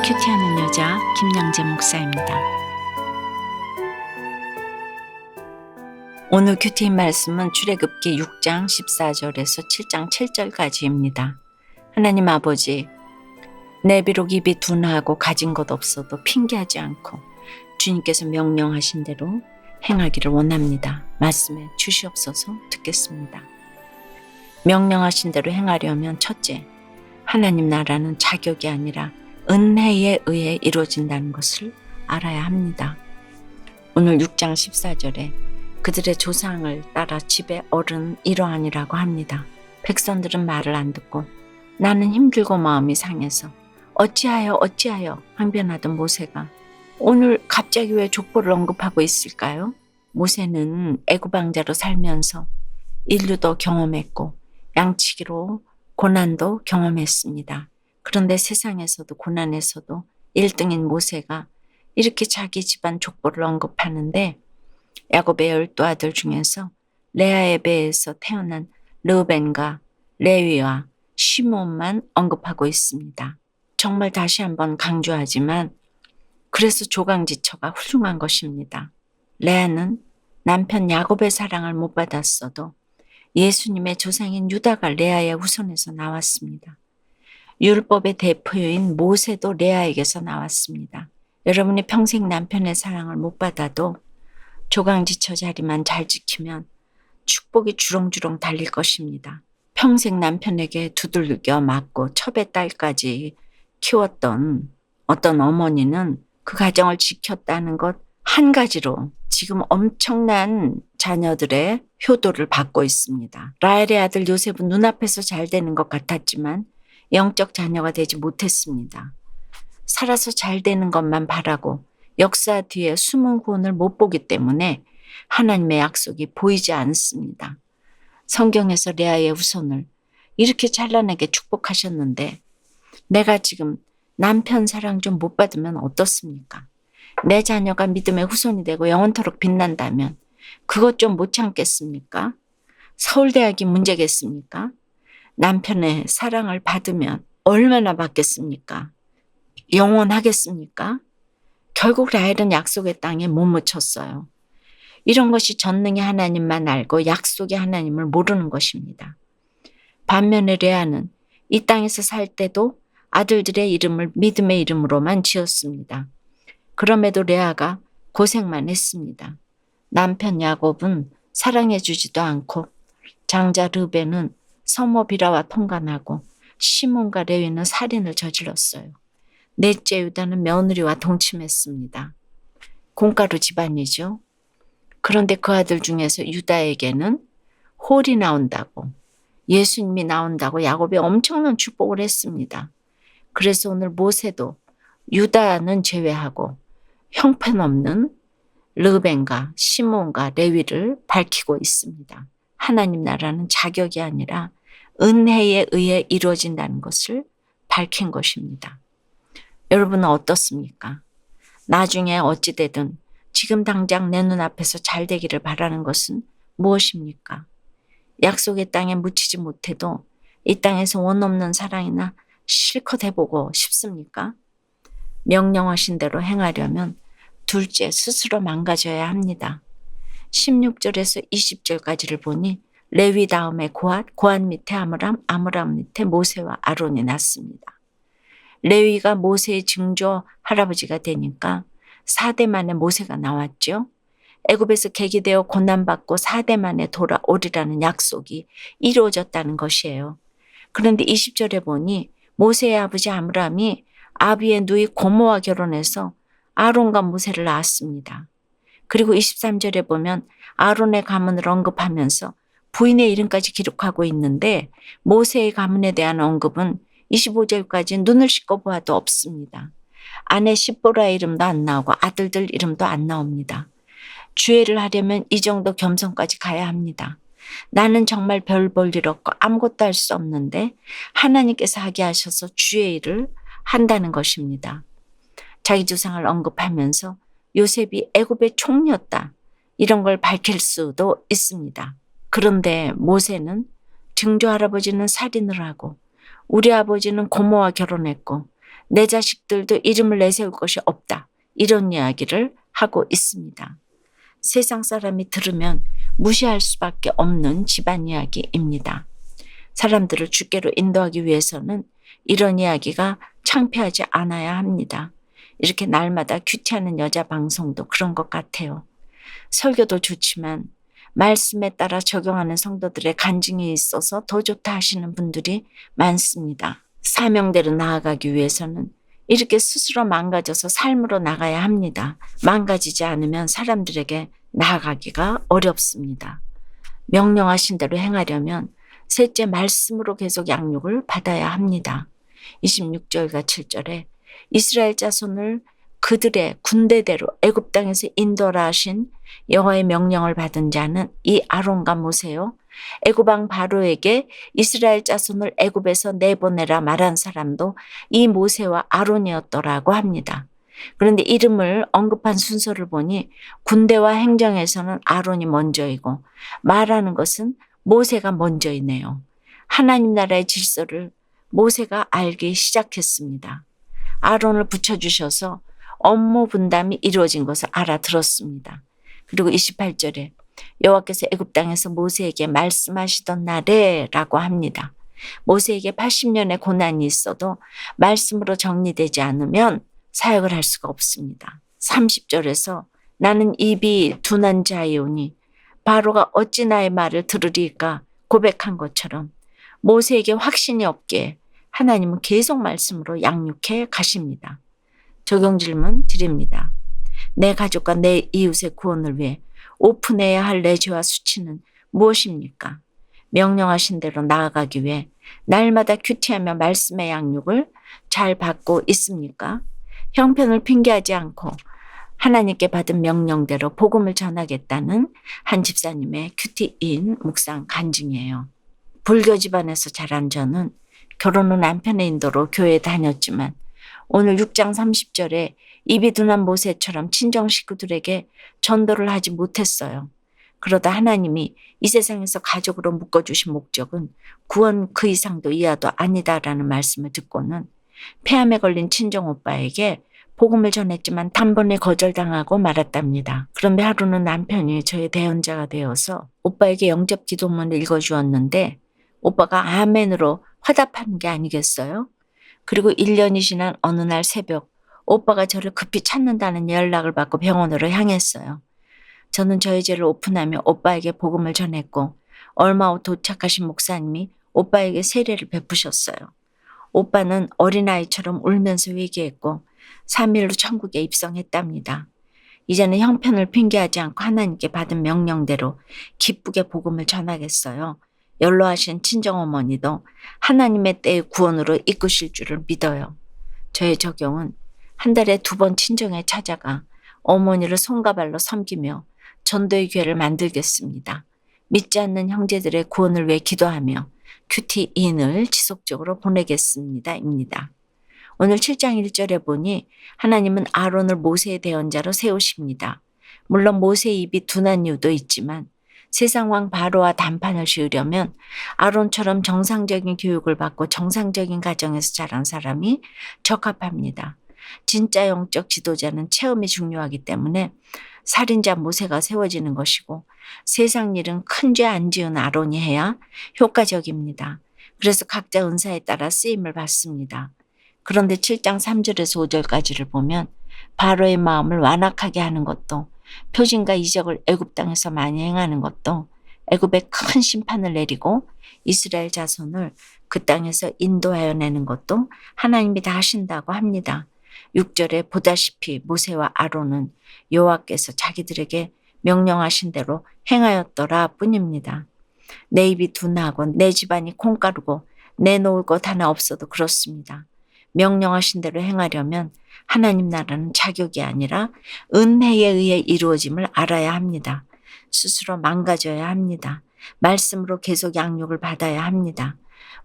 큐티하는 여자 김양재 목사입니다. 오늘 큐티인 말씀은 출애굽기 6장 14절에서 7장 7절까지입니다. 하나님 아버지, 내 비록 입이 둔하고 가진 것 없어도 핑계하지 않고 주님께서 명령하신 대로 행하기를 원합니다. 말씀해 주시옵소서. 듣겠습니다. 명령하신 대로 행하려면 첫째, 하나님 나라는 자격이 아니라 은혜에 의해 이루어진다는 것을 알아야 합니다. 오늘 6장 14절에 그들의 조상을 따라 집의 어른 이러하니라고 합니다. 백성들은 말을 안 듣고 나는 힘들고 마음이 상해서 어찌하여 항변하던 모세가 오늘 갑자기 왜 족보를 언급하고 있을까요? 모세는 애굽 왕자로 살면서 인류도 경험했고 양치기로 고난도 경험했습니다. 그런데 세상에서도 고난에서도 1등인 모세가 이렇게 자기 집안 족보를 언급하는데 야곱의 12아들 중에서 레아의 배에서 태어난 르벤과 레위와 시몬만 언급하고 있습니다. 정말 다시 한번 강조하지만 그래서 조강지처가 훌륭한 것입니다. 레아는 남편 야곱의 사랑을 못 받았어도 예수님의 조상인 유다가 레아의 후손에서 나왔습니다. 율법의 대표인 모세도 레아에게서 나왔습니다. 여러분이 평생 남편의 사랑을 못 받아도 조강지처 자리만 잘 지키면 축복이 주렁주렁 달릴 것입니다. 평생 남편에게 두들겨 맞고 첩의 딸까지 키웠던 어떤 어머니는 그 가정을 지켰다는 것 한 가지로 지금 엄청난 자녀들의 효도를 받고 있습니다. 라헬의 아들 요셉은 눈앞에서 잘 되는 것 같았지만 영적 자녀가 되지 못했습니다. 살아서 잘 되는 것만 바라고 역사 뒤에 숨은 구원을 못 보기 때문에 하나님의 약속이 보이지 않습니다. 성경에서 레아의 후손을 이렇게 찬란하게 축복하셨는데 내가 지금 남편 사랑 좀 못 받으면 어떻습니까? 내 자녀가 믿음의 후손이 되고 영원토록 빛난다면 그것 좀 못 참겠습니까? 서울대학이 문제겠습니까? 남편의 사랑을 받으면 얼마나 받겠습니까? 영원하겠습니까? 결국 라헬은 약속의 땅에 못 묻혔어요. 이런 것이 전능의 하나님만 알고 약속의 하나님을 모르는 것입니다. 반면에 레아는 이 땅에서 살 때도 아들들의 이름을 믿음의 이름으로만 지었습니다. 그럼에도 레아가 고생만 했습니다. 남편 야곱은 사랑해 주지도 않고 장자 르벤은 서모 비라와 통간하고 시몬과 레위는 살인을 저질렀어요. 넷째 유다는 며느리와 동침했습니다. 공가루 집안이죠. 그런데 그 아들 중에서 유다에게는 홀이 나온다고 예수님이 나온다고 야곱이 엄청난 축복을 했습니다. 그래서 오늘 모세도 유다는 제외하고 형편없는 르벤과 시몬과 레위를 밝히고 있습니다. 하나님 나라는 자격이 아니라 은혜에 의해 이루어진다는 것을 밝힌 것입니다. 여러분은 어떻습니까? 나중에 어찌되든 지금 당장 내 눈앞에서 잘 되기를 바라는 것은 무엇입니까? 약속의 땅에 묻히지 못해도 이 땅에서 원 없는 사랑이나 실컷 해보고 싶습니까? 명령하신 대로 행하려면 둘째 스스로 망가져야 합니다. 16절에서 20절까지를 보니 레위 다음에 고앗 밑에 아므람 밑에 모세와 아론이 났습니다. 레위가 모세의 증조 할아버지가 되니까 4대 만에 모세가 나왔죠. 애굽에서 계기되어 고난받고 4대 만에 돌아오리라는 약속이 이루어졌다는 것이에요. 그런데 20절에 보니 모세의 아버지 아므람이 아비의 누이 고모와 결혼해서 아론과 모세를 낳았습니다. 그리고 23절에 보면 아론의 가문을 언급하면서 부인의 이름까지 기록하고 있는데 모세의 가문에 대한 언급은 25절까지 눈을 씻고 보아도 없습니다. 아내 십보라의 이름도 안 나오고 아들들 이름도 안 나옵니다. 주애를 하려면 이 정도 겸손까지 가야 합니다. 나는 정말 별 볼 일 없고 아무것도 할 수 없는데 하나님께서 하게 하셔서 주의 일을 한다는 것입니다. 자기 조상을 언급하면서 요셉이 애굽의 총리였다. 이런 걸 밝힐 수도 있습니다. 그런데 모세는 증조 할아버지는 살인을 하고 우리 아버지는 고모와 결혼했고 내 자식들도 이름을 내세울 것이 없다. 이런 이야기를 하고 있습니다. 세상 사람이 들으면 무시할 수밖에 없는 집안 이야기입니다. 사람들을 주께로 인도하기 위해서는 이런 이야기가 창피하지 않아야 합니다. 이렇게 날마다 큐티하는 여자 방송도 그런 것 같아요. 설교도 좋지만 말씀에 따라 적용하는 성도들의 간증이 있어서 더 좋다 하시는 분들이 많습니다. 사명대로 나아가기 위해서는 이렇게 스스로 망가져서 삶으로 나가야 합니다. 망가지지 않으면 사람들에게 나아가기가 어렵습니다. 명령하신 대로 행하려면 셋째 말씀으로 계속 양육을 받아야 합니다. 26절과 7절에 이스라엘 자손을 그들의 군대대로 애굽 땅에서 인도하라 하신 여호와의 명령을 받은 자는 이 아론과 모세요. 애굽 왕 바로에게 이스라엘 자손을 애굽에서 내보내라 말한 사람도 이 모세와 아론이었더라고 합니다. 그런데 이름을 언급한 순서를 보니 군대와 행정에서는 아론이 먼저이고 말하는 것은 모세가 먼저이네요. 하나님 나라의 질서를 모세가 알기 시작했습니다. 아론을 붙여주셔서 업무 분담이 이루어진 것을 알아들었습니다. 그리고 28절에 여호와께서 애굽 땅에서 모세에게 말씀하시던 날에 라고 합니다. 모세에게 80년의 고난이 있어도 말씀으로 정리되지 않으면 사역을 할 수가 없습니다. 30절에서 나는 입이 둔한 자이오니 바로가 어찌 나의 말을 들으리까 고백한 것처럼 모세에게 확신이 없게 하나님은 계속 말씀으로 양육해 가십니다. 적용 질문 드립니다. 내 가족과 내 이웃의 구원을 위해 오픈해야 할 내 죄와 수치는 무엇입니까? 명령하신 대로 나아가기 위해 날마다 큐티하며 말씀의 양육을 잘 받고 있습니까? 형편을 핑계하지 않고 하나님께 받은 명령대로 복음을 전하겠다는 한 집사님의 큐티인 묵상 간증이에요. 불교 집안에서 자란 저는 결혼 후 남편의 인도로 교회에 다녔지만 오늘 6장 30절에 입이 둔한 모세처럼 친정 식구들에게 전도를 하지 못했어요. 그러다 하나님이 이 세상에서 가족으로 묶어주신 목적은 구원 그 이상도 이하도 아니다라는 말씀을 듣고는 폐암에 걸린 친정 오빠에게 복음을 전했지만 단번에 거절당하고 말았답니다. 그런데 하루는 남편이 저의 대언자가 되어서 오빠에게 영접 기도문을 읽어주었는데 오빠가 아멘으로 화답하는 게 아니겠어요? 그리고 1년이 지난 어느 날 새벽 오빠가 저를 급히 찾는다는 연락을 받고 병원으로 향했어요. 저는 저의 죄를 오픈하며 오빠에게 복음을 전했고 얼마 후 도착하신 목사님이 오빠에게 세례를 베푸셨어요. 오빠는 어린아이처럼 울면서 회개했고 3일로 천국에 입성했답니다. 이제는 형편을 핑계하지 않고 하나님께 받은 명령대로 기쁘게 복음을 전하겠어요. 연로하신 친정어머니도 하나님의 때의 구원으로 이끄실 줄을 믿어요. 저의 적용은 한 달에 2번 친정에 찾아가 어머니를 손과 발로 섬기며 전도의 기회를 만들겠습니다. 믿지 않는 형제들의 구원을 위해 기도하며 큐티인을 지속적으로 보내겠습니다. 입니다. 오늘 7장 1절에 보니 하나님은 아론을 모세의 대언자로 세우십니다. 물론 모세의 입이 둔한 이유도 있지만 세상 왕 바로와 단판을 지으려면 아론처럼 정상적인 교육을 받고 정상적인 가정에서 자란 사람이 적합합니다. 진짜 영적 지도자는 체험이 중요하기 때문에 살인자 모세가 세워지는 것이고 세상 일은 큰 죄 안 지은 아론이 해야 효과적입니다. 그래서 각자 은사에 따라 쓰임을 받습니다. 그런데 7장 3절에서 5절까지를 보면 바로의 마음을 완악하게 하는 것도 표징과 이적을 애굽 땅에서 많이 행하는 것도 애굽에 큰 심판을 내리고 이스라엘 자손을 그 땅에서 인도하여 내는 것도 하나님이 다 하신다고 합니다. 6절에 보다시피 모세와 아론은 여호와께서 자기들에게 명령하신 대로 행하였더라 뿐입니다. 내 입이 둔하고 내 집안이 콩가루고 내놓을 것 하나 없어도 그렇습니다. 명령하신 대로 행하려면 하나님 나라는 자격이 아니라 은혜에 의해 이루어짐을 알아야 합니다. 스스로 망가져야 합니다. 말씀으로 계속 양육을 받아야 합니다.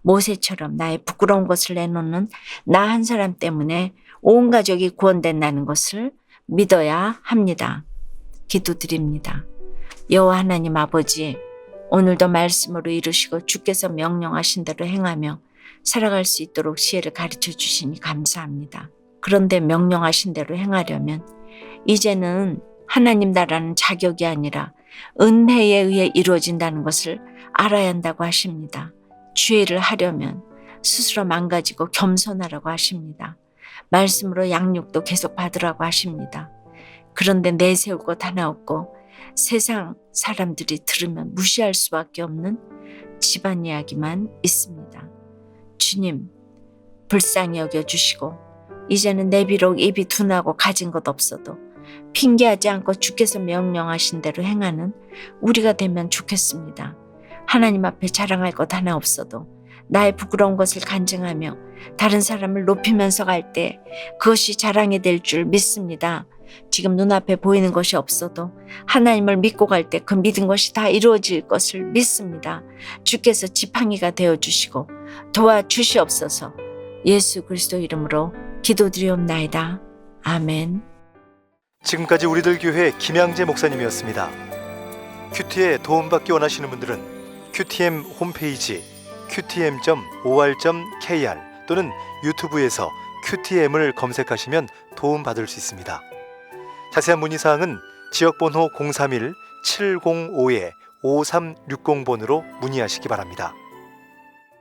모세처럼 나의 부끄러운 것을 내놓는 나 한 사람 때문에 온 가족이 구원된다는 것을 믿어야 합니다. 기도드립니다. 여호와 하나님 아버지, 오늘도 말씀으로 이루시고 주께서 명령하신 대로 행하며 살아갈 수 있도록 지혜를 가르쳐 주시니 감사합니다. 그런데 명령하신 대로 행하려면 이제는 하나님 나라는 자격이 아니라 은혜에 의해 이루어진다는 것을 알아야 한다고 하십니다. 주의를 하려면 스스로 망가지고 겸손하라고 하십니다. 말씀으로 양육도 계속 받으라고 하십니다. 그런데 내세울 것 하나 없고 세상 사람들이 들으면 무시할 수밖에 없는 집안 이야기만 있습니다. 주님, 불쌍히 여겨주시고 이제는 내 비록 입이 둔하고 가진 것 없어도 핑계하지 않고 주께서 명령하신 대로 행하는 우리가 되면 좋겠습니다. 하나님 앞에 자랑할 것 하나 없어도 나의 부끄러운 것을 간증하며 다른 사람을 높이면서 갈 때 그것이 자랑이 될 줄 믿습니다. 지금 눈앞에 보이는 것이 없어도 하나님을 믿고 갈 때 그 믿은 것이 다 이루어질 것을 믿습니다. 주께서 지팡이가 되어주시고 도와주시옵소서. 예수 그리스도 이름으로 기도드리옵나이다. 아멘. 지금까지 우리들 교회 김양재 목사님이었습니다. 큐티에 도움받기 원하시는 분들은 QTM 홈페이지 qtm.or.kr 또는 유튜브에서 QTM을 검색하시면 도움받을 수 있습니다. 자세한 문의사항은 지역번호 031-705-5360번으로 문의하시기 바랍니다.